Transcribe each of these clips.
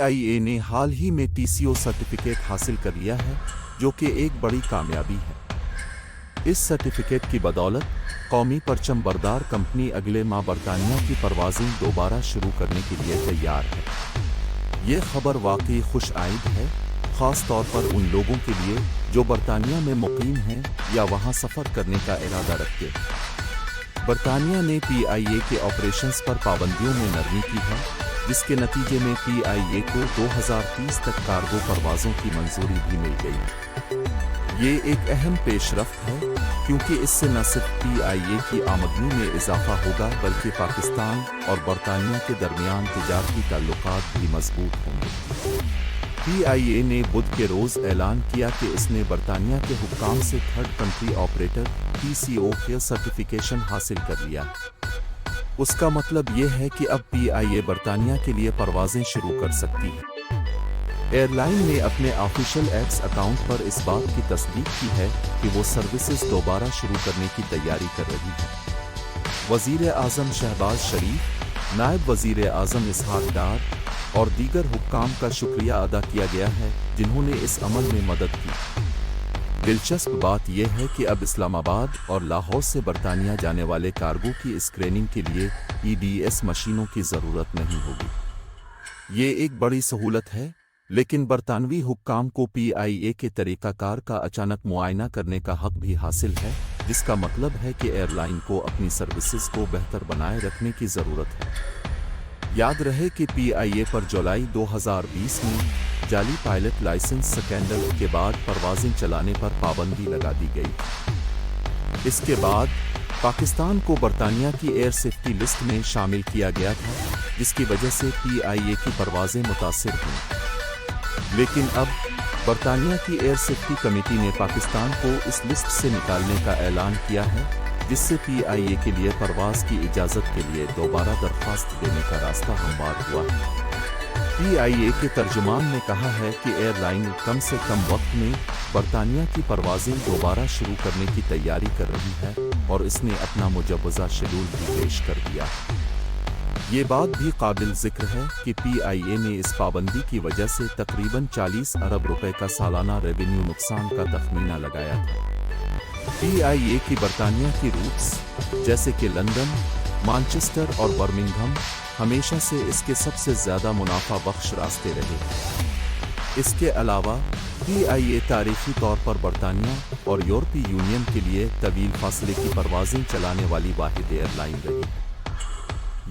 PIA ने हाल ही में TCO certificate हासिल कर लिया है, जो कि एक बड़ी कामयाबी है। इस सर्टिफिकेट की बदौलत कौमी परचम बरदार कंपनी अगले माह बरतानिया की परवाज़ें दोबारा शुरू करने के लिए तैयार है। ये खबर वाकई खुश आइद है, ख़ास तौर पर उन लोगों के लिए जो बरतानिया में मुकीम हैं या वहाँ सफ़र करने का इरादा रखते हैं। बरतानिया ने PIA के ऑपरेशंस पर पाबंदियों में नरमी की है, जिसके नतीजे में PIA को 2030 तक कार्गो परवाज़ों की मंजूरी भी मिल गई। ये एक अहम पेशरफ्त है, क्योंकि इससे न सिर्फ PIA की आमदनी में इजाफा होगा बल्कि पाकिस्तान और बरतानिया के दरमियान तिजारती ताल्लुकात भी मजबूत होंगे। PIA ने बुध के रोज़ ऐलान किया कि इसने बरतानिया के हुक्काम से थर्ड कंट्री ऑपरेटर TCO के सर्टिफिकेशन हासिल कर लिया। उसका मतलब ये है कि अब PIA बरतानिया के लिए परवाज़ें शुरू कर सकती है। एयरलाइन ने अपने ऑफिशियल एक्स अकाउंट पर इस बात की तस्दीक की है कि वो सर्विसेज दोबारा शुरू करने की तैयारी कर रही है। वज़ीर आज़म शहबाज शरीफ, नायब वज़ीर आज़म इसहाक डार और दीगर हुक्काम का शुक्रिया अदा किया गया है, जिन्होंने इस अमल में मदद की। दिलचस्प बात यह है कि अब इस्लामाबाद और लाहौर से बरतानिया जाने वाले कार्गो की स्क्रीनिंग के लिए EDS मशीनों की ज़रूरत नहीं होगी। ये एक बड़ी सहूलत है, लेकिन बरतानवी हुक्काम को PIA के तरीक़ाकार का अचानक मुआयना करने का हक भी हासिल है, जिसका मतलब है कि एयरलाइन को अपनी सर्विसेज को बेहतर बनाए रखने की ज़रूरत है। याद रहे कि PIA पर जुलाई 2020 में जाली पायलट लाइसेंस स्कैंडल के बाद परवाज़ें चलाने पर पाबंदी लगा दी गई। इसके बाद पाकिस्तान को बरतानिया की एयर सेफ्टी लिस्ट में शामिल किया गया था, जिसकी वजह से PIA की परवाज़ें मुतासिर हुईं। लेकिन अब बरतानिया की एयर सेफ्टी कमेटी ने पाकिस्तान को इस लिस्ट से निकालने का ऐलान किया है, जिससे PIA के लिए परवाज़ की इजाज़त के लिए दोबारा दरख्वास्त देने का रास्ता हमवार हुआ है। PIA के तर्जुमान ने कहा है कि एयरलाइन कम से कम वक्त में बरतानिया की परवाज़ें दोबारा शुरू करने की तैयारी कर रही है और इसने अपना मुजव्वज़ा शेड्यूल भी पेश कर दिया। ये बात भी काबिल ज़िक्र है कि PIA ने इस पाबंदी की वजह से तकरीबन 40 अरब रुपए का सालाना रेवेन्यू नुकसान का तखमीना लगाया था। PIA की बरतानिया की रूट्स, जैसे कि लंदन, मानचेस्टर और बर्मिंघम, हमेशा से इसके सबसे ज़्यादा मुनाफा बख्श रास्ते रहे। इसके अलावा PIA तारीखी तौर पर बरतानिया और यूरोपीय यूनियन के लिए तवील फासले की परवाज़ें चलाने वाली वाहिद एयरलाइन रही।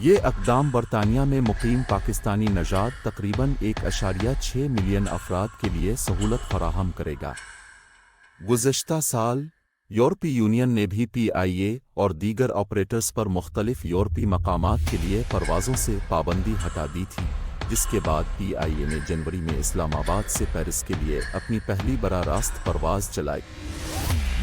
ये इक़दाम बरतानिया में मुकीम पाकिस्तानी नजात तकरीबन 1.6 मिलियन अफराद के लिए सहूलत फराहम करेगा। गुज़श्ता साल यूरोपीय यूनियन ने भी PIA और दीगर ऑपरेटर्स पर मुख्तलिफ यूरोपीय मकामात के लिए परवाज़ों से पाबंदी हटा दी थी, जिसके बाद PIA ने जनवरी में इस्लामाबाद से पेरिस के लिए अपनी पहली बराह रास्त परवाज़ चलाई।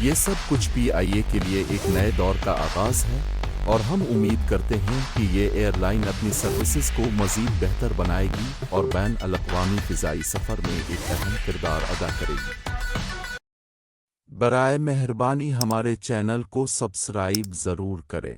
ये सब कुछ PIA के लिए एक नए दौर का आगाज़ है और हम उम्मीद करते हैं कि ये एयरलाइन अपनी सर्विसेज को मज़ीद बेहतर बनाएगी और बैन अल-अक़वामी फ़िज़ाई सफ़र में एक अहम किरदार अदा करेगी। बराए मेहरबानी हमारे चैनल को सब्सक्राइब ज़रूर करें।